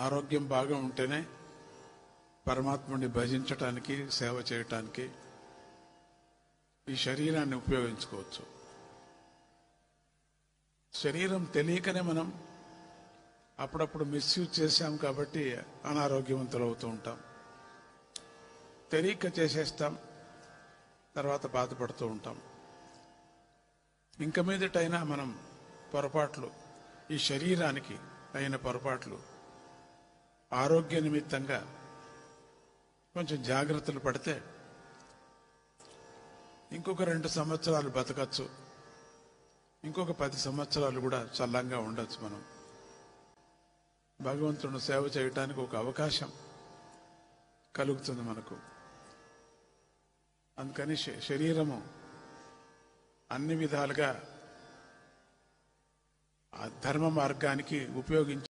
ఆరోగ్యం బాగా ఉంటేనే పరమాత్ముడిని భజించటానికి సేవ చేయటానికి ఈ శరీరాన్ని ఉపయోగించుకోవచ్చు. శరీరం తెలియకనే మనం అప్పుడప్పుడు మిస్యూజ్ చేశాం కాబట్టి అనారోగ్యవంతులు అవుతూ ఉంటాం. తెలియక చేసేస్తాం, తర్వాత బాధపడుతూ ఉంటాం. ఇంక మీదటైనా మనం పొరపాట్లు, ఈ శరీరానికి అయిన పొరపాట్లు ఆరోగ్య నిమిత్తంగా కొంచెం జాగ్రత్తలు పడితే ఇంకొక 2 సంవత్సరాలు బతకచ్చు, ఇంకొక 10 సంవత్సరాలు కూడా చల్లంగా ఉండొచ్చు. మనం భగవంతుని సేవ చేయటానికి ఒక అవకాశం కలుగుతుంది మనకు. అందుకని శరీరము అన్ని విధాలుగా ఆ ధర్మ మార్గానికి ఉపయోగించి